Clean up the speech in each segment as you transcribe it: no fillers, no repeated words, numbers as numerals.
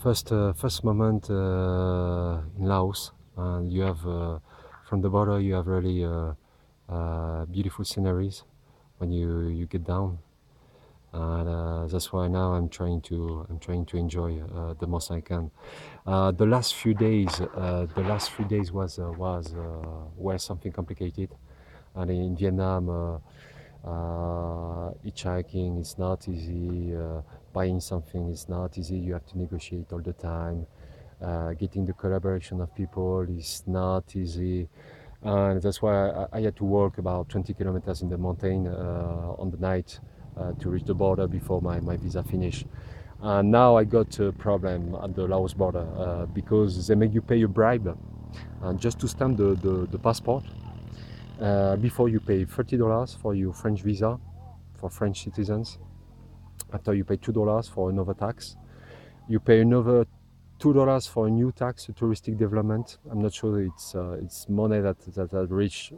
First moment in Laos, and you have from the border you have really beautiful sceneries when you get down, and that's why now I'm trying to enjoy the most I can. The last few days were something complicated, and in Vietnam. Hitchhiking is not easy. Buying something is not easy. You have to negotiate all the time. Getting the collaboration of people is not easy, and that's why I had to walk about 20 kilometers in the mountain on the night to reach the border before my visa finished. And now I got a problem at the Laos border because they make you pay a bribe just to stamp the passport. Before you pay $30 for your French visa for French citizens. After you pay $2 for another tax. You pay another $2 for a new tax, a touristic development. I'm not sure it's money that rich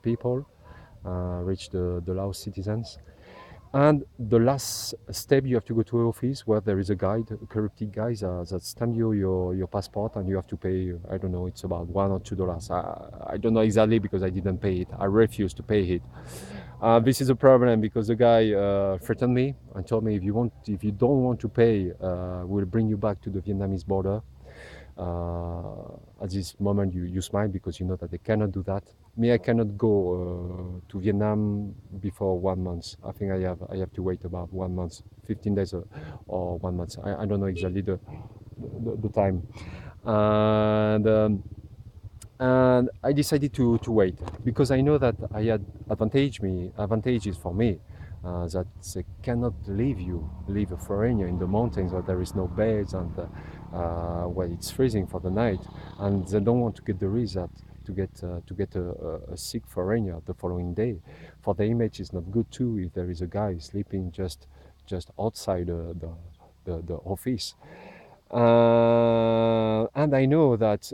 people, reach the Laos citizens. And the last step, you have to go to an office where there is a guide, a corrupted guy that stamp you your passport, and you have to pay, I don't know, it's about $1 or $2. I don't know exactly because I didn't pay it. I refused to pay it. This is a problem because the guy threatened me and told me if you don't want to pay, we'll bring you back to the Vietnamese border. At this moment, you smile because you know that they cannot do that. Me, I cannot go to Vietnam before 1 month. I think I have to wait about 1 month, 15 days or 1 month. I don't know exactly the time. And I decided to wait because I know that I had advantages for me, that they cannot leave a foreigner in the mountains where there is no beds and where it's freezing for the night, and they don't want to get the risk that to get a sick foreigner the following day. For the image, it's not good too if there is a guy sleeping just outside the office. And I know that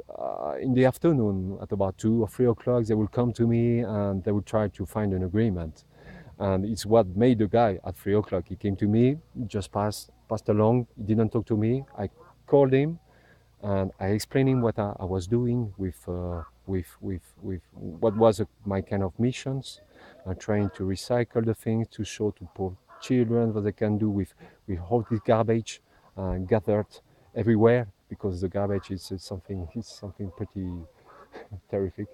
in the afternoon, at about 2 or 3 o'clock, they will come to me and they will try to find an agreement. And it's what made the guy at 3 o'clock. He came to me, just passed along. He didn't talk to me. I called him and I explained him what I was doing with what was my kind of missions, trying to recycle the things to show to poor children what they can do with all this garbage gathered everywhere, because the garbage is something pretty terrific.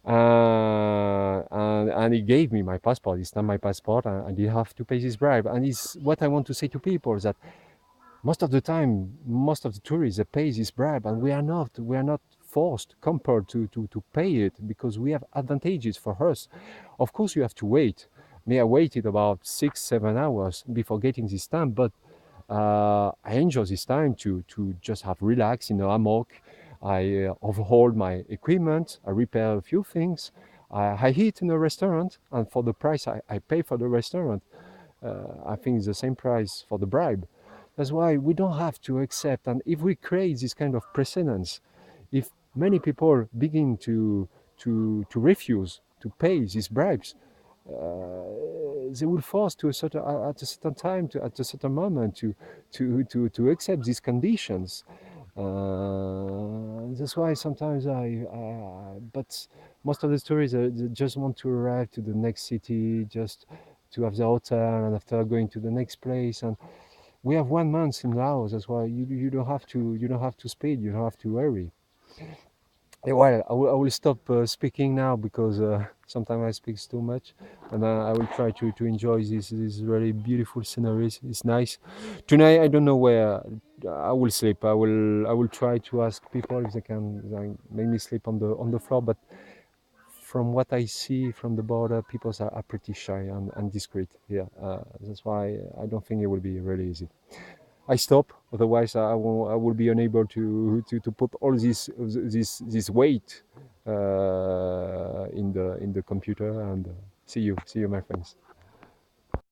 And he gave me my passport. He stamped my passport, and he have to pay this bribe. And it's what I want to say to people is that most of the time, most of the tourists, they pay this bribe, and we are not forced, compelled to pay it because we have advantages for us. Of course, you have to wait. Me, I waited about 6-7 hours before getting this stamp, but I enjoy this time to just have relax in a hammock. I overhaul my equipment. I repair a few things. I eat in a restaurant, and for the price I pay for the restaurant, I think it's the same price for the bribe. That's why we don't have to accept. And if we create this kind of precedence, if many people begin to refuse to pay these bribes, they will force to at a certain time, at a certain moment, to accept these conditions. That's why sometimes but most of the tourists they just want to arrive to the next city, just to have the hotel, and after going to the next place. And we have 1 month in Laos. That's why you don't have to speed, you don't have to hurry. Well, I will stop speaking now because sometimes I speak too much, and I will try to enjoy this really beautiful sceneries. It's nice. Tonight I don't know where I will sleep. I will try to ask people if they can make me sleep on the floor. But from what I see from the border, people are pretty shy and discreet here. That's why I don't think it will be really easy. I stop, otherwise I will be unable to put all this weight in the computer. And see you, my friends.